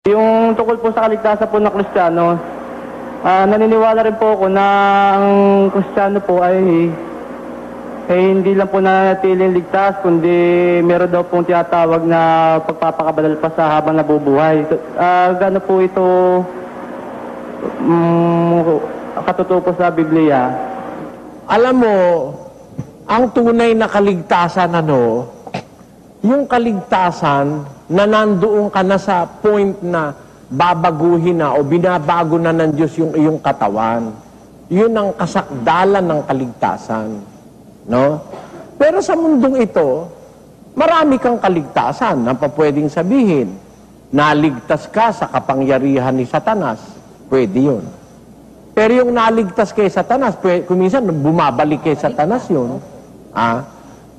Yung tungkol po sa kaligtasan po ng Kristiyano, naniniwala rin po ako na ang Kristiyano po ay hindi lang po nanatiling ligtas, kundi meron daw pong tinatawag na pagpapakabanal pa sa habang nabubuhay. Gano'n po ito katutuo po sa Biblia? Alam mo, ang tunay na kaligtasan, yung kaligtasan na nandoon ka na sa point na babaguhin na o binabago na ng Diyos yung iyong katawan. Yun ang kasakdalan ng kaligtasan. No? Pero sa mundong ito, marami kang kaligtasan na pwedeng sabihin. Naligtas ka sa kapangyarihan ni Satanas. Pwede yun. Pero yung naligtas kay Satanas, kung minsan bumabalik kay Satanas yun.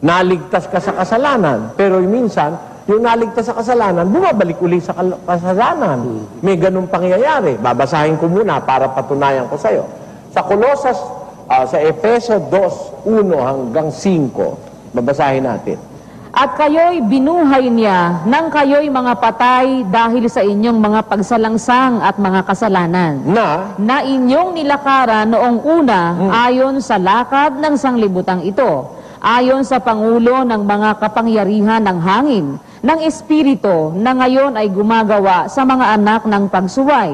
Naligtas ka sa kasalanan. Pero minsan, yung naligtas sa kasalanan, bumabalik uli sa kasalanan. May ganun pangyayari. Babasahin ko muna para patunayan ko sa'yo. Sa Kolosas, sa Efeso 2:1 hanggang 5, babasahin natin. At kayo'y binuhay niya nang kayo'y mga patay dahil sa inyong mga pagsalangsang at mga kasalanan na inyong nilakaran noong una ayon sa lakad ng sanglibutang ito, ayon sa pangulo ng mga kapangyarihan ng hangin, ng Espiritu na ngayon ay gumagawa sa mga anak ng pagsuway.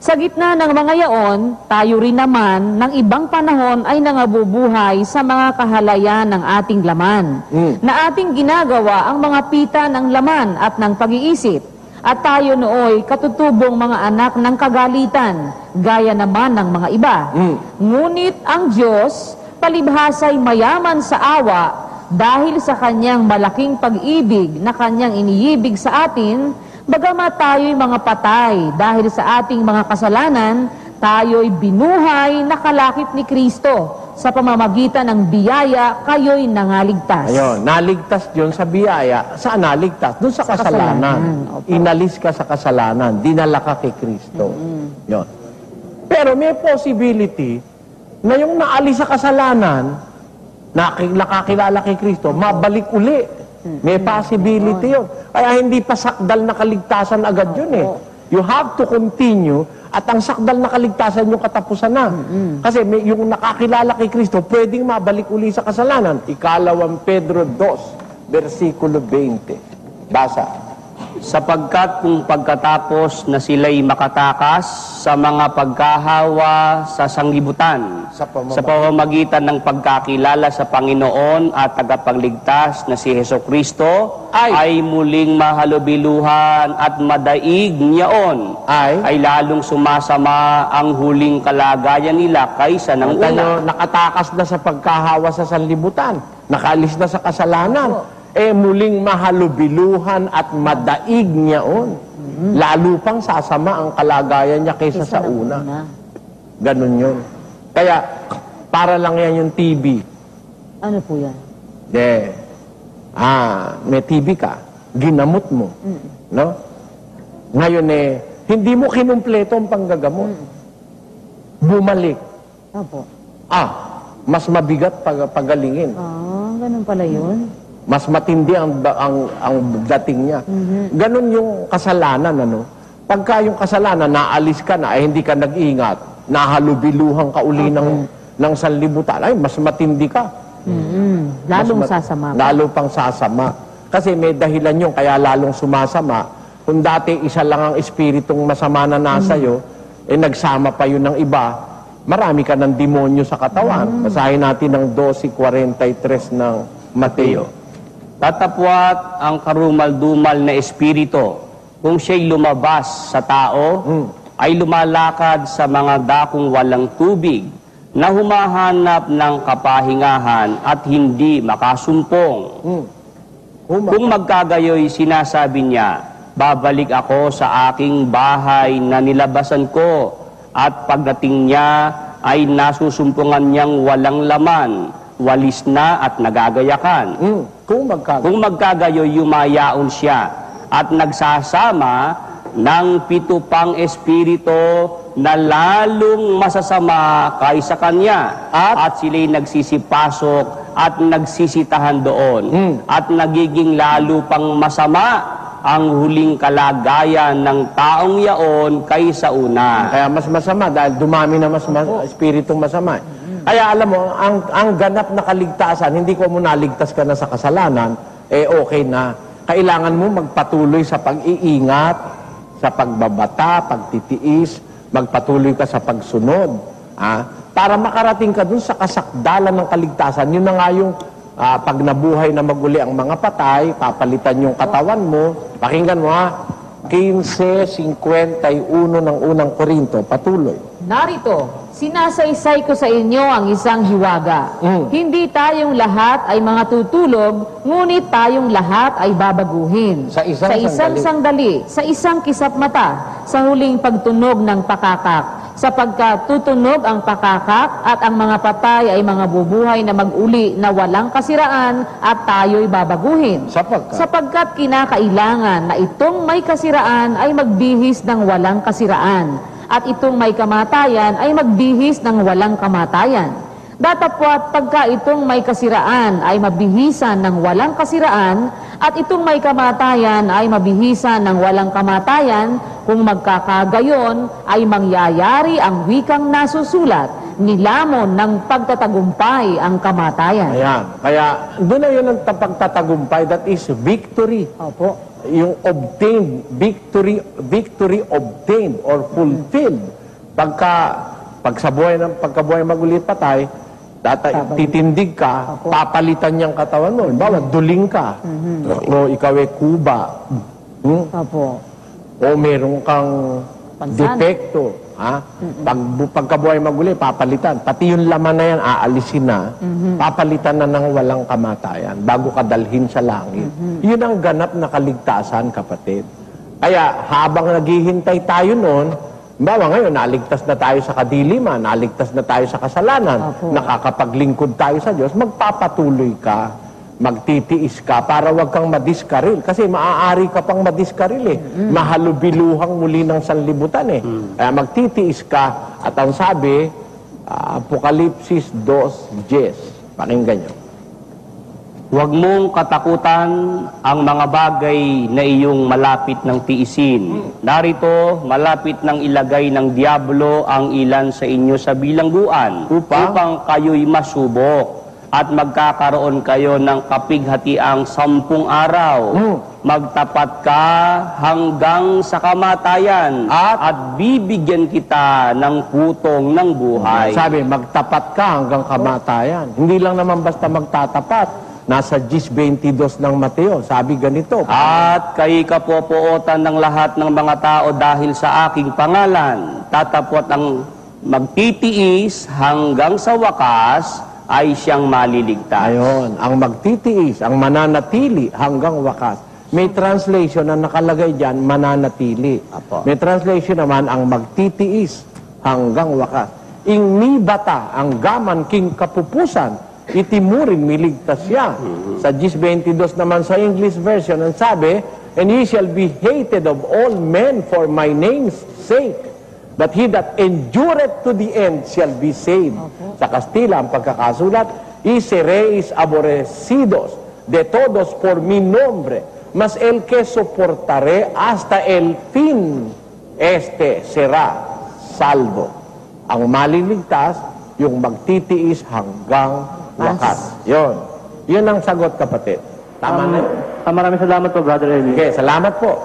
Sa gitna ng mga yaon, tayo rin naman ng ibang panahon ay nangabubuhay sa mga kahalayan ng ating laman, na ating ginagawa ang mga pita ng laman at ng pag-iisip. At tayo nooy katutubong mga anak ng kagalitan, gaya naman ng mga iba. Ngunit ang Diyos, palibhasa'y mayaman sa awa, dahil sa kanyang malaking pag-ibig na kanyang iniibig sa atin, bagamat tayo'y mga patay dahil sa ating mga kasalanan, tayo'y binuhay na kalakip ni Kristo. Sa pamamagitan ng biyaya, kayo'y nangaligtas. Ayun, naligtas yun sa biyaya. Saan naligtas? Doon sa kasalanan. Inalis ka sa kasalanan. Dinala ka kay Kristo. Yun. Pero may possibility na yung naalis sa kasalanan, nakakilala kay Kristo, mabalik uli. May possibility yun. Kaya hindi pa sakdal na kaligtasan agad yun eh. You have to continue at ang sakdal na kaligtasan yung katapusan na. Kasi yung nakakilala kay Kristo, pwedeng mabalik uli sa kasalanan. Ikalawang Pedro 2, versikulo 20. Basa. Sapagkat kung pagkatapos na sila'y makatakas sa mga pagkahawa sa sanglibutan, sa pamamagitan ng pagkakilala sa Panginoon at tagapagligtas na si Hesukristo, ay muling mahalubiluhan at madaig niyaon, ay lalong sumasama ang huling kalagayan nila kaysa ng una. Nakatakas na sa pagkahawa sa sanlibutan, nakaalis na sa kasalanan, muling mahalubiluhan at madaig niyaon. Lalo pang sasama ang kalagayan niya kaysa sa una. Ganun yun. Kaya, para lang yan yung TB. Ano po yan? May TB ka, ginamot mo. No? Ngayon hindi mo kinumpleto ang panggagamot. Bumalik. Opo. Mas mabigat pagalingin. Ganun pala yun. Mas matindi ang dating niya. Ganon yung kasalanan, Pagka yung kasalanan, naalis ka na, hindi ka nag-ingat, nahalubiluhan ka uli ng sanlibutan, mas matindi ka. Lalong sasama. Lalo pang sasama. Kasi may dahilan yun, kaya lalong sumasama. Kung dati isa lang ang espiritong masama na nasa iyo, nagsama pa yun ng iba, marami ka ng demonyo sa katawan. Basahin natin ng 12:43 ng Mateo. Tatapwat ang karumal-dumal na espiritu, kung siya'y lumabas sa tao, ay lumalakad sa mga dakong walang tubig, na humahanap ng kapahingahan at hindi makasumpong. Kung magkagayoy, sinasabi niya, babalik ako sa aking bahay na nilabasan ko, at pagdating niya ay nasusumpungan niyang walang laman, walis na at nagagayakan. Kung magkagayoy, yumayaon siya at nagsasama ng 7 pang espiritu na lalong masasama kaysa kanya, at sila'y nagsisipasok at nagsisitahan doon, at nagiging lalo pang masama ang huling kalagayan ng taong yaon kaysa una. Kaya mas masama dahil dumami na espiritong masama. Kaya alam mo, ang ganap na kaligtasan, hindi ko mo naligtas ka na sa kasalanan, okay na. Kailangan mo magpatuloy sa pag-iingat, sa pagbabata, pagtitiis, magpatuloy ka sa pagsunod. Para makarating ka dun sa kasakdalan ng kaligtasan, yun na nga yung pag nabuhay na maguli ang mga patay, papalitan yung katawan mo. Pakinggan mo 15:51 ng unang Korinto, patuloy. Narito, sinasaysay ko sa inyo ang isang hiwaga. Hindi tayong lahat ay mga tutulog, ngunit tayong lahat ay babaguhin. Sa isang sandali, sa isang kisap mata, sa huling pagtunog ng pakakak. Sapagkat tutunog ang pakakak at ang mga patay ay mga bubuhay na mag-uli na walang kasiraan at tayo'y babaguhin. Sapagkat kinakailangan na itong may kasiraan ay magbihis ng walang kasiraan at itong may kamatayan ay magbihis ng walang kamatayan. Datapwat pagka itong may kasiraan ay mabihisan ng walang kasiraan at itong may kamatayan ay mabihisan ng walang kamatayan, kung magkakagayon ay mangyayari ang wikang nasusulat, nilamon ng pagtatagumpay ang kamatayan. Ayan. Kaya doon na yun ang pagtatagumpay, that is victory. Opo. Yung obtained, victory obtained or fulfilled. Pagkabuhay magulit patay, titindig ka, papalitan niyang katawan mo. Bawa, duling ka. O ikaw ay kuba. Opo. O meron kang depekto. Pagkabuhay maguli, papalitan. Pati yung laman na yan, aalisin na. Papalitan na ng walang kamatayan bago ka dalhin sa langit. Yun ang ganap na kaligtasan, kapatid. Kaya habang naghihintay tayo noon, bawa ngayon, naligtas na tayo sa kadiliman, naligtas na tayo sa kasalanan, nakakapaglingkod tayo sa Diyos, magpapatuloy ka, magtitiis ka para wag kang madiskaril. Kasi maaari ka pang madiskaril Mahalubiluhang muli ng sanlibutan Kaya magtitiis ka at ang sabi, Apokalipsis 2:10. Pakinggan nyo. Huwag mong katakutan ang mga bagay na iyong malapit ng tiisin. Narito, malapit ng ilagay ng Diablo ang ilan sa inyo sa bilangguan upang kayo'y masubok at magkakaroon kayo ng kapighatiang 10 araw. Magtapat ka hanggang sa kamatayan at bibigyan kita ng putong ng buhay. Sabi, magtapat ka hanggang kamatayan. Hindi lang naman basta magtatapat. Nasa 10:22 ng Mateo, sabi ganito. At kay kapopuotan ng lahat ng mga tao dahil sa aking pangalan, tatapot ang magtitiis hanggang sa wakas, ay siyang maliligtas. Ayon, ang magtitiis, ang mananatili hanggang wakas. May translation na nakalagay dyan, mananatili. May translation naman, ang magtitiis hanggang wakas. Ing nibata ang gaman king kapupusan, itimurin miligtas siya. Sa 10:22 naman sa English version, ang sabi, and he shall be hated of all men for my name's sake. But he that endureth to the end shall be saved. Sa Kastila, ang pagkakasulat, y seréis aborrecidos de todos por mi nombre, mas el que soportaré hasta el fin, este será salvo. Ang maliligtas, yung magtitiis hanggang wakas. Yun ang sagot, kapatid. Tama na yun. Maraming salamat po, Brother Eli. Okay, salamat po.